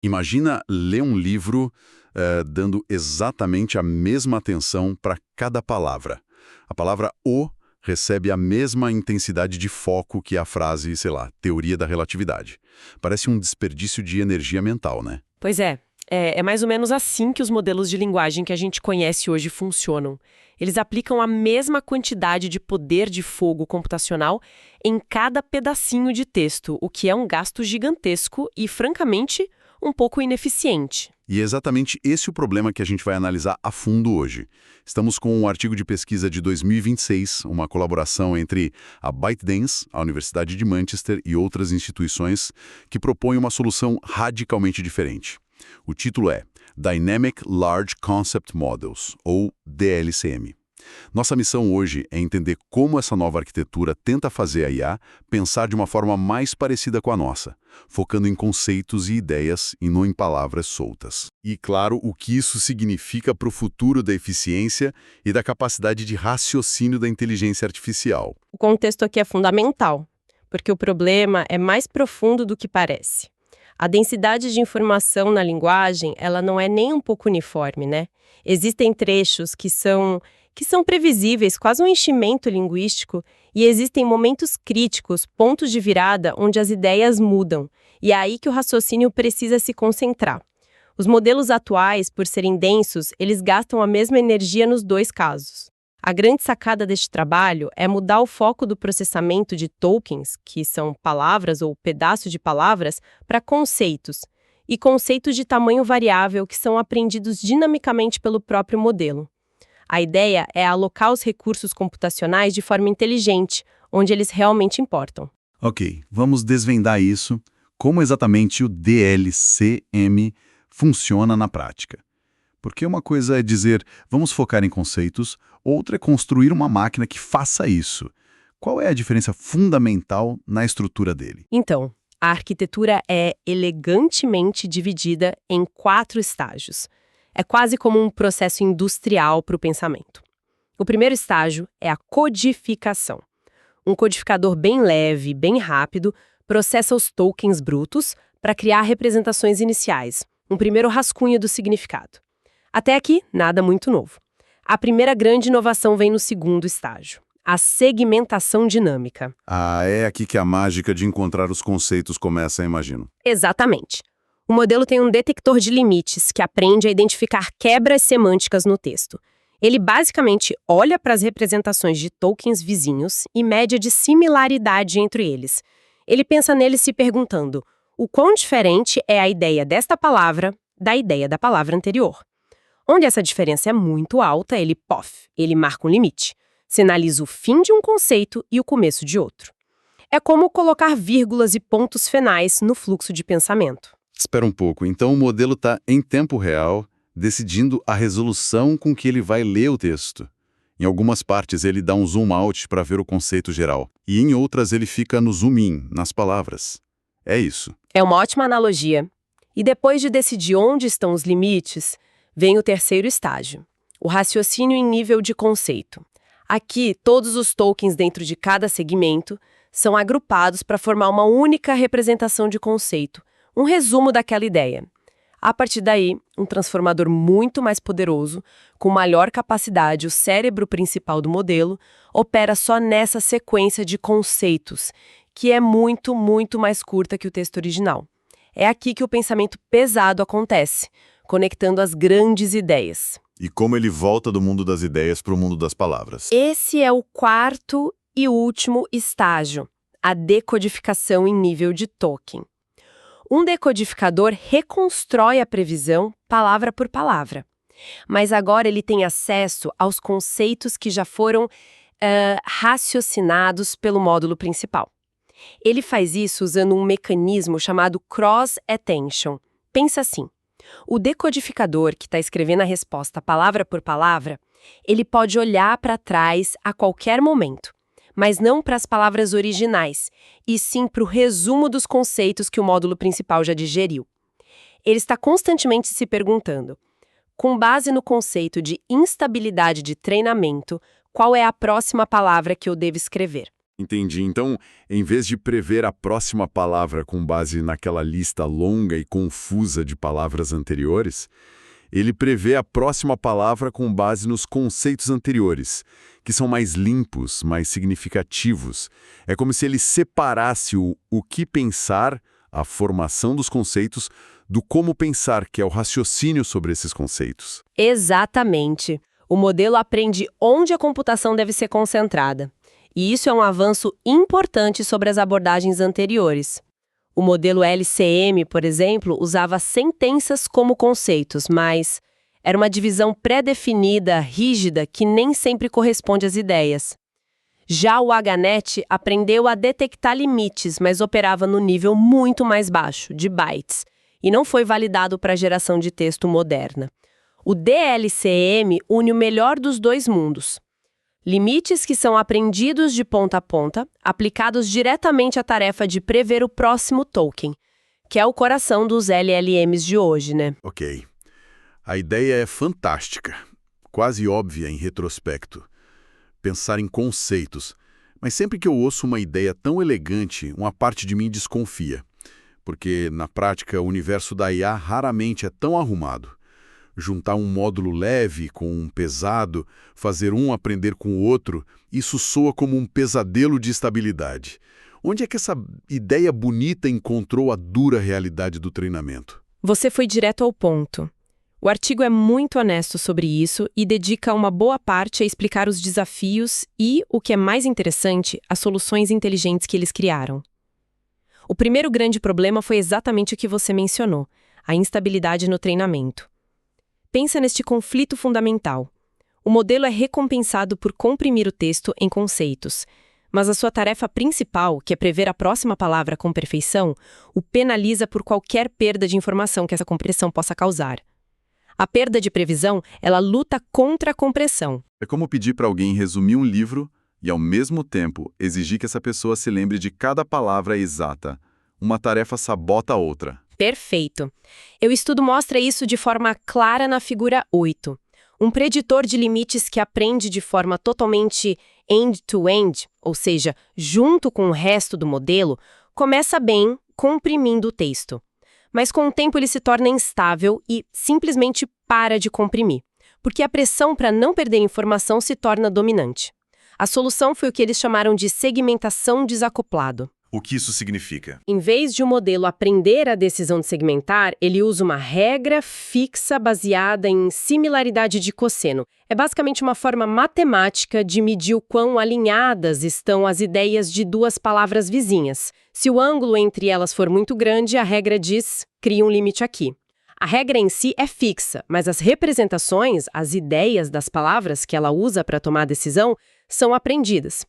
Imagina ler um livro dando exatamente a mesma atenção para cada palavra. A palavra "o" recebe a mesma intensidade de foco que a frase, sei lá, teoria da relatividade. Parece um desperdício de energia mental, né? Pois é mais ou menos assim que os modelos de linguagem que a gente conhece hoje funcionam. Eles aplicam a mesma quantidade de poder de fogo computacional em cada pedacinho de texto, o que é um gasto gigantesco e, francamente, um pouco ineficiente. E é exatamente esse o problema que a gente vai analisar a fundo hoje. Estamos com um artigo de pesquisa de 2026, uma colaboração entre a ByteDance, a Universidade de Manchester e outras instituições, que propõe uma solução radicalmente diferente. O título é Dynamic Large Concept Models, ou DLCM. Nossa missão hoje é entender como essa nova arquitetura tenta fazer a IA pensar de uma forma mais parecida com a nossa, focando em conceitos e ideias e não em palavras soltas. E, claro, o que isso significa para o futuro da eficiência e da capacidade de raciocínio da inteligência artificial. O contexto aqui é fundamental, porque o problema é mais profundo do que parece. A densidade de informação na linguagem, ela não é nem um pouco uniforme, né? Existem trechos que são previsíveis, quase um enchimento linguístico, e existem momentos críticos, pontos de virada, onde as ideias mudam, e é aí que o raciocínio precisa se concentrar. Os modelos atuais, por serem densos, eles gastam a mesma energia nos dois casos. A grande sacada deste trabalho é mudar o foco do processamento de tokens, que são palavras ou pedaços de palavras, para conceitos, e conceitos de tamanho variável que são aprendidos dinamicamente pelo próprio modelo. A ideia é alocar os recursos computacionais de forma inteligente, onde eles realmente importam. Ok, vamos desvendar isso. Como exatamente o DLCM funciona na prática? Porque uma coisa é dizer, vamos focar em conceitos, outra é construir uma máquina que faça isso. Qual é a diferença fundamental na estrutura dele? Então, a arquitetura é elegantemente dividida em 4 estágios. É quase como um processo industrial para o pensamento. O primeiro estágio é a codificação. Um codificador bem leve, bem rápido, processa os tokens brutos para criar representações iniciais, um primeiro rascunho do significado. Até aqui, nada muito novo. A primeira grande inovação vem no segundo estágio, a segmentação dinâmica. Ah, é aqui que a mágica de encontrar os conceitos começa, imagino. Exatamente. O modelo tem um detector de limites que aprende a identificar quebras semânticas no texto. Ele basicamente olha para as representações de tokens vizinhos e mede a de similaridade entre eles. Ele pensa neles se perguntando o quão diferente é a ideia desta palavra da ideia da palavra anterior. Onde essa diferença é muito alta, ele marca um limite, sinaliza o fim de um conceito e o começo de outro. É como colocar vírgulas e pontos finais no fluxo de pensamento. Espera um pouco, então o modelo está em tempo real, decidindo a resolução com que ele vai ler o texto. Em algumas partes ele dá um zoom out para ver o conceito geral, e em outras ele fica no zoom in, nas palavras. É isso. É uma ótima analogia. E depois de decidir onde estão os limites, vem o terceiro estágio, o raciocínio em nível de conceito. Aqui, todos os tokens dentro de cada segmento são agrupados para formar uma única representação de conceito, um resumo daquela ideia. A partir daí, um transformador muito mais poderoso, com maior capacidade, o cérebro principal do modelo, opera só nessa sequência de conceitos, que é muito, muito mais curta que o texto original. É aqui que o pensamento pesado acontece, conectando as grandes ideias. E como ele volta do mundo das ideias para o mundo das palavras. Esse é o quarto e último estágio, a decodificação em nível de token. Um decodificador reconstrói a previsão palavra por palavra, mas agora ele tem acesso aos conceitos que já foram raciocinados pelo módulo principal. Ele faz isso usando um mecanismo chamado cross-attention. Pensa assim, o decodificador que está escrevendo a resposta palavra por palavra, ele pode olhar para trás a qualquer momento, mas não para as palavras originais, e sim para o resumo dos conceitos que o módulo principal já digeriu. Ele está constantemente se perguntando, com base no conceito de instabilidade de treinamento, qual é a próxima palavra que eu devo escrever? Entendi. Então, em vez de prever a próxima palavra com base naquela lista longa e confusa de palavras anteriores, ele prevê a próxima palavra com base nos conceitos anteriores, que são mais limpos, mais significativos. É como se ele separasse o que pensar, a formação dos conceitos, do como pensar, que é o raciocínio sobre esses conceitos. Exatamente. O modelo aprende onde a computação deve ser concentrada. E isso é um avanço importante sobre as abordagens anteriores. O modelo LCM, por exemplo, usava sentenças como conceitos, mas era uma divisão pré-definida, rígida, que nem sempre corresponde às ideias. Já o HNet aprendeu a detectar limites, mas operava no nível muito mais baixo, de bytes, e não foi validado para a geração de texto moderna. O DLCM une o melhor dos dois mundos. Limites que são aprendidos de ponta a ponta, aplicados diretamente à tarefa de prever o próximo token, que é o coração dos LLMs de hoje, né? Ok. A ideia é fantástica, quase óbvia em retrospecto. Pensar em conceitos. Mas sempre que eu ouço uma ideia tão elegante, uma parte de mim desconfia. Porque, na prática, o universo da IA raramente é tão arrumado. Juntar um módulo leve com um pesado, fazer um aprender com o outro, isso soa como um pesadelo de estabilidade. Onde é que essa ideia bonita encontrou a dura realidade do treinamento? Você foi direto ao ponto. O artigo é muito honesto sobre isso e dedica uma boa parte a explicar os desafios e, o que é mais interessante, as soluções inteligentes que eles criaram. O primeiro grande problema foi exatamente o que você mencionou, a instabilidade no treinamento. Pensa neste conflito fundamental. O modelo é recompensado por comprimir o texto em conceitos, mas a sua tarefa principal, que é prever a próxima palavra com perfeição, o penaliza por qualquer perda de informação que essa compressão possa causar. A perda de previsão, ela luta contra a compressão. É como pedir para alguém resumir um livro e, ao mesmo tempo, exigir que essa pessoa se lembre de cada palavra exata. Uma tarefa sabota a outra. Perfeito. O estudo mostra isso de forma clara na figura 8. Um preditor de limites que aprende de forma totalmente end-to-end, ou seja, junto com o resto do modelo, começa bem comprimindo o texto. Mas com o tempo ele se torna instável e simplesmente para de comprimir, porque a pressão para não perder informação se torna dominante. A solução foi o que eles chamaram de segmentação desacoplado. O que isso significa? Em vez de o modelo aprender a decisão de segmentar, ele usa uma regra fixa baseada em similaridade de cosseno. É basicamente uma forma matemática de medir o quão alinhadas estão as ideias de duas palavras vizinhas. Se o ângulo entre elas for muito grande, a regra diz, cria um limite aqui. A regra em si é fixa, mas as representações, as ideias das palavras que ela usa para tomar a decisão, são aprendidas.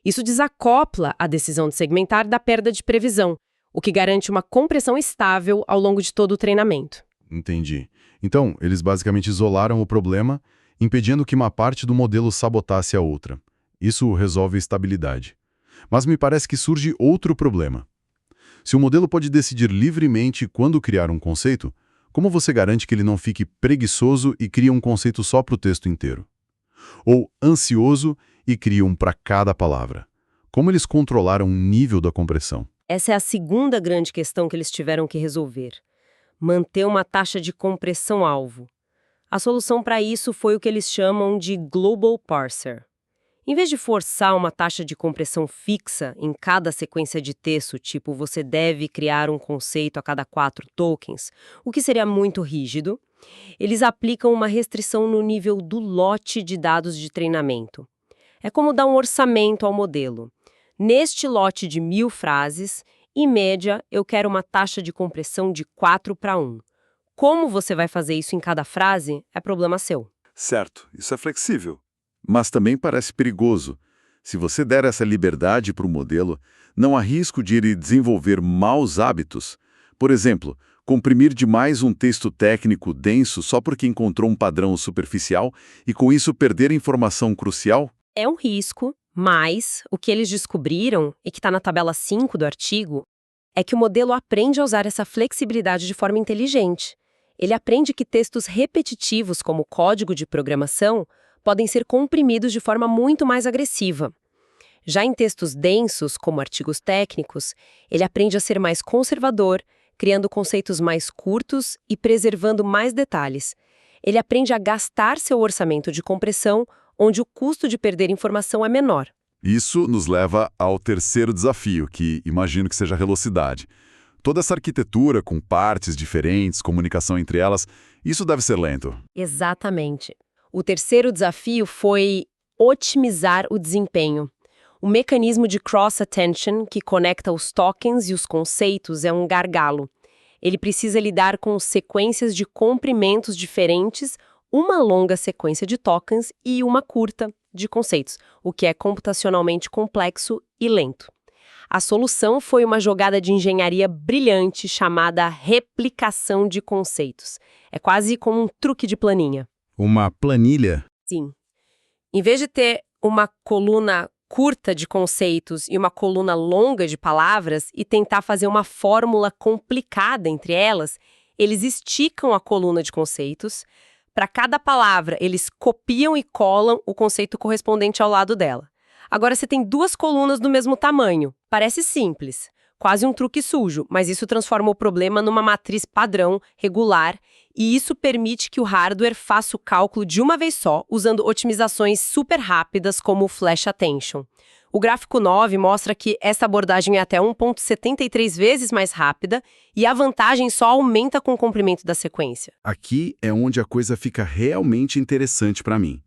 Isso desacopla a decisão de segmentar da perda de previsão, o que garante uma compressão estável ao longo de todo o treinamento. Entendi. Então, eles basicamente isolaram o problema, impedindo que uma parte do modelo sabotasse a outra. Isso resolve a estabilidade. Mas me parece que surge outro problema. Se o modelo pode decidir livremente quando criar um conceito, como você garante que ele não fique preguiçoso e cria um conceito só para o texto inteiro? Ou ansioso e cria um para cada palavra? Como eles controlaram o nível da compressão? Essa é a segunda grande questão que eles tiveram que resolver. Manter uma taxa de compressão-alvo. A solução para isso foi o que eles chamam de Global Parser. Em vez de forçar uma taxa de compressão fixa em cada sequência de texto, tipo você deve criar um conceito a cada 4 tokens, o que seria muito rígido, eles aplicam uma restrição no nível do lote de dados de treinamento. É como dar um orçamento ao modelo. Neste lote de 1000 frases, em média, eu quero uma taxa de compressão de 4:1. Como você vai fazer isso em cada frase é problema seu. Certo, isso é flexível. Mas também parece perigoso. Se você der essa liberdade para o modelo, não há risco de ele desenvolver maus hábitos. Por exemplo, comprimir demais um texto técnico denso só porque encontrou um padrão superficial e com isso perder informação crucial? É um risco, mas o que eles descobriram, e que está na tabela 5 do artigo, é que o modelo aprende a usar essa flexibilidade de forma inteligente. Ele aprende que textos repetitivos, como código de programação, podem ser comprimidos de forma muito mais agressiva. Já em textos densos, como artigos técnicos, ele aprende a ser mais conservador, criando conceitos mais curtos e preservando mais detalhes. Ele aprende a gastar seu orçamento de compressão, onde o custo de perder informação é menor. Isso nos leva ao terceiro desafio, que imagino que seja a velocidade. Toda essa arquitetura com partes diferentes, comunicação entre elas, isso deve ser lento. Exatamente. O terceiro desafio foi otimizar o desempenho. O mecanismo de cross-attention, que conecta os tokens e os conceitos, é um gargalo. Ele precisa lidar com sequências de comprimentos diferentes, uma longa sequência de tokens e uma curta de conceitos, o que é computacionalmente complexo e lento. A solução foi uma jogada de engenharia brilhante chamada replicação de conceitos. É quase como um truque de planinha. Uma planilha? Sim. Em vez de ter uma coluna curta de conceitos e uma coluna longa de palavras e tentar fazer uma fórmula complicada entre elas, eles esticam a coluna de conceitos. Para cada palavra, eles copiam e colam o conceito correspondente ao lado dela. Agora você tem duas colunas do mesmo tamanho. Parece simples, quase um truque sujo, mas isso transforma o problema numa matriz padrão, regular, e isso permite que o hardware faça o cálculo de uma vez só, usando otimizações super rápidas como o Flash Attention. O gráfico 9 mostra que essa abordagem é até 1,73 vezes mais rápida e a vantagem só aumenta com o comprimento da sequência. Aqui é onde a coisa fica realmente interessante para mim.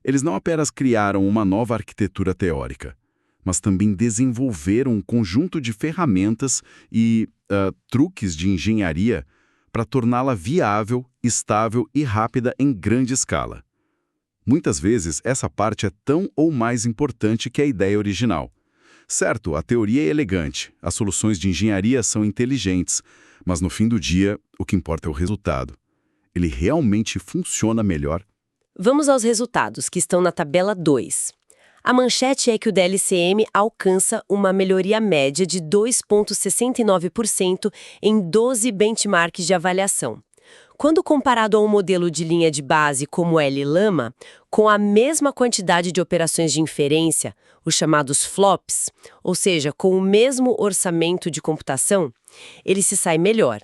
Eles não apenas criaram uma nova arquitetura teórica, mas também desenvolveram um conjunto de ferramentas e truques de engenharia para torná-la viável, estável e rápida em grande escala. Muitas vezes, essa parte é tão ou mais importante que a ideia original. Certo, a teoria é elegante, as soluções de engenharia são inteligentes, mas no fim do dia, o que importa é o resultado. Ele realmente funciona melhor? Vamos aos resultados, que estão na tabela 2. A manchete é que o DLCM alcança uma melhoria média de 2,69% em 12 benchmarks de avaliação. Quando comparado a um modelo de linha de base como o L-Llama, com a mesma quantidade de operações de inferência, os chamados FLOPs, ou seja, com o mesmo orçamento de computação, ele se sai melhor.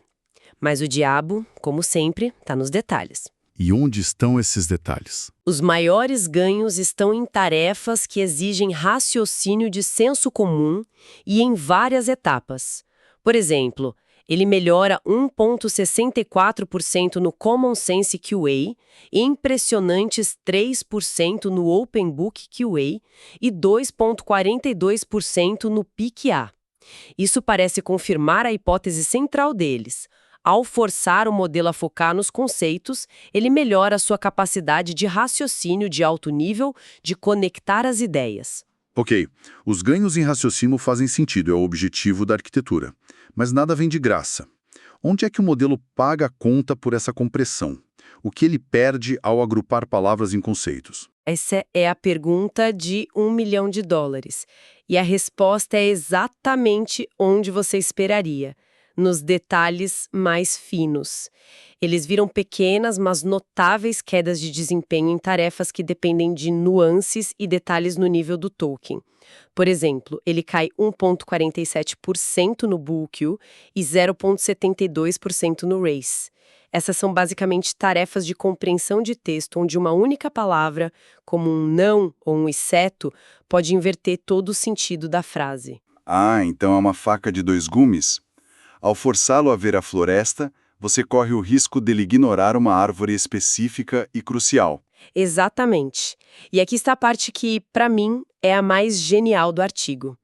Mas o diabo, como sempre, está nos detalhes. E onde estão esses detalhes? Os maiores ganhos estão em tarefas que exigem raciocínio de senso comum e em várias etapas. Por exemplo, ele melhora 1,64% no Common Sense QA, impressionantes 3% no Open Book QA e 2,42% no PIQ-A. Isso parece confirmar a hipótese central deles. Ao forçar o modelo a focar nos conceitos, ele melhora a sua capacidade de raciocínio de alto nível, de conectar as ideias. Ok, os ganhos em raciocínio fazem sentido, é o objetivo da arquitetura. Mas nada vem de graça. Onde é que o modelo paga a conta por essa compressão? O que ele perde ao agrupar palavras em conceitos? Essa é a pergunta de $1 milhão. E a resposta é exatamente onde você esperaria. Nos detalhes mais finos. Eles viram pequenas, mas notáveis quedas de desempenho em tarefas que dependem de nuances e detalhes no nível do token. Por exemplo, ele cai 1,47% no BoolQ e 0,72% no Race. Essas são basicamente tarefas de compreensão de texto onde uma única palavra, como um não ou um exceto, pode inverter todo o sentido da frase. Ah, então é uma faca de dois gumes? Ao forçá-lo a ver a floresta, você corre o risco dele ignorar uma árvore específica e crucial. Exatamente. E aqui está a parte que, para mim, é a mais genial do artigo.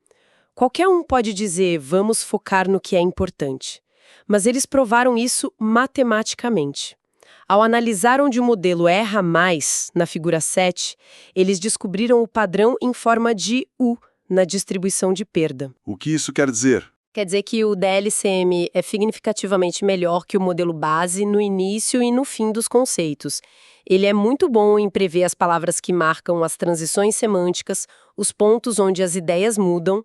Qualquer um pode dizer, vamos focar no que é importante. Mas eles provaram isso matematicamente. Ao analisar onde o modelo erra mais, na figura 7, eles descobriram o padrão em forma de U na distribuição de perda. O que isso quer dizer? Quer dizer que o DLCM é significativamente melhor que o modelo base no início e no fim dos conceitos. Ele é muito bom em prever as palavras que marcam as transições semânticas, os pontos onde as ideias mudam.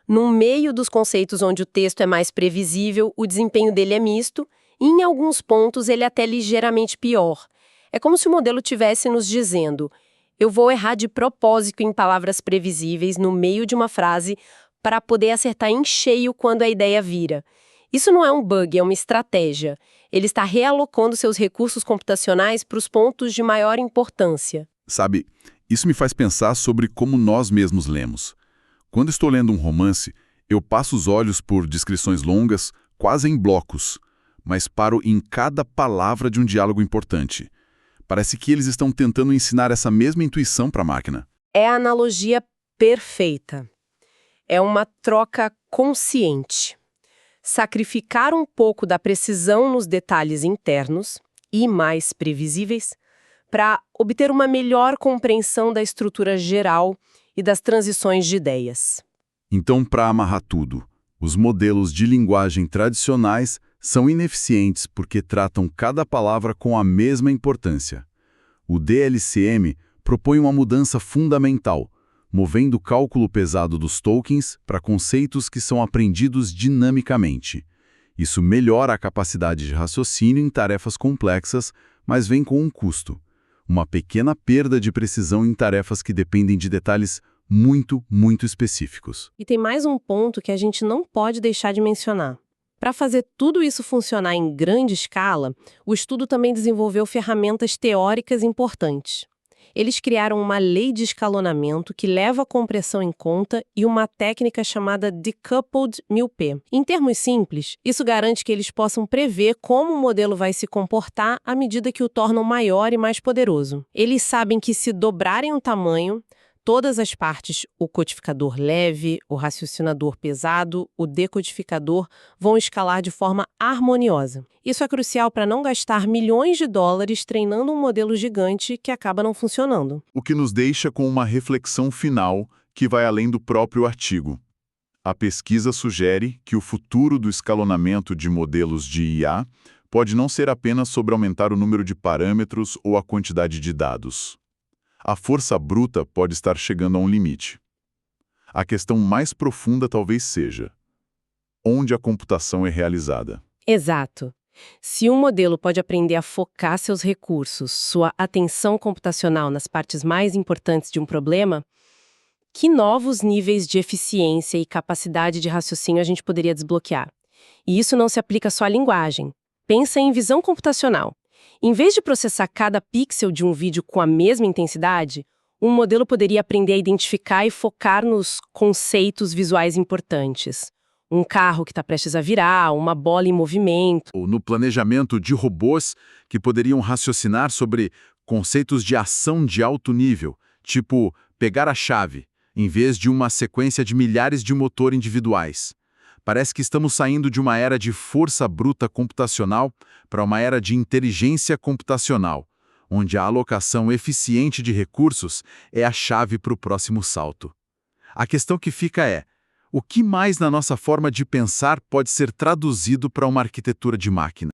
No meio dos conceitos onde o texto é mais previsível, o desempenho dele é misto, e em alguns pontos ele é até ligeiramente pior. É como se o modelo estivesse nos dizendo: Eu vou errar de propósito em palavras previsíveis no meio de uma frase para poder acertar em cheio quando a ideia vira. Isso não é um bug, é uma estratégia. Ele está realocando seus recursos computacionais para os pontos de maior importância. Sabe, isso me faz pensar sobre como nós mesmos lemos. Quando estou lendo um romance, eu passo os olhos por descrições longas, quase em blocos, mas paro em cada palavra de um diálogo importante. Parece que eles estão tentando ensinar essa mesma intuição para a máquina. É a analogia perfeita. É uma troca consciente. Sacrificar um pouco da precisão nos detalhes internos e mais previsíveis para obter uma melhor compreensão da estrutura geral e das transições de ideias. Então, para amarrar tudo, os modelos de linguagem tradicionais são ineficientes porque tratam cada palavra com a mesma importância. O DLCM propõe uma mudança fundamental, movendo o cálculo pesado dos tokens para conceitos que são aprendidos dinamicamente. Isso melhora a capacidade de raciocínio em tarefas complexas, mas vem com um custo. Uma pequena perda de precisão em tarefas que dependem de detalhes muito, muito específicos. E tem mais um ponto que a gente não pode deixar de mencionar. Para fazer tudo isso funcionar em grande escala, o estudo também desenvolveu ferramentas teóricas importantes. Eles criaram uma lei de escalonamento que leva a compressão em conta e uma técnica chamada Decoupled MILP. Em termos simples, isso garante que eles possam prever como o modelo vai se comportar à medida que o tornam maior e mais poderoso. Eles sabem que se dobrarem o tamanho, todas as partes, o codificador leve, o raciocinador pesado, o decodificador, vão escalar de forma harmoniosa. Isso é crucial para não gastar milhões de dólares treinando um modelo gigante que acaba não funcionando. O que nos deixa com uma reflexão final que vai além do próprio artigo. A pesquisa sugere que o futuro do escalonamento de modelos de IA pode não ser apenas sobre aumentar o número de parâmetros ou a quantidade de dados. A força bruta pode estar chegando a um limite. A questão mais profunda talvez seja: onde a computação é realizada? Exato. Se um modelo pode aprender a focar seus recursos, sua atenção computacional nas partes mais importantes de um problema, que novos níveis de eficiência e capacidade de raciocínio a gente poderia desbloquear? E isso não se aplica só à linguagem. Pensa em visão computacional. Em vez de processar cada pixel de um vídeo com a mesma intensidade, um modelo poderia aprender a identificar e focar nos conceitos visuais importantes. Um carro que está prestes a virar, uma bola em movimento. Ou no planejamento de robôs que poderiam raciocinar sobre conceitos de ação de alto nível, tipo pegar a chave, em vez de uma sequência de milhares de motores individuais. Parece que estamos saindo de uma era de força bruta computacional para uma era de inteligência computacional, onde a alocação eficiente de recursos é a chave para o próximo salto. A questão que fica é: o que mais na nossa forma de pensar pode ser traduzido para uma arquitetura de máquina?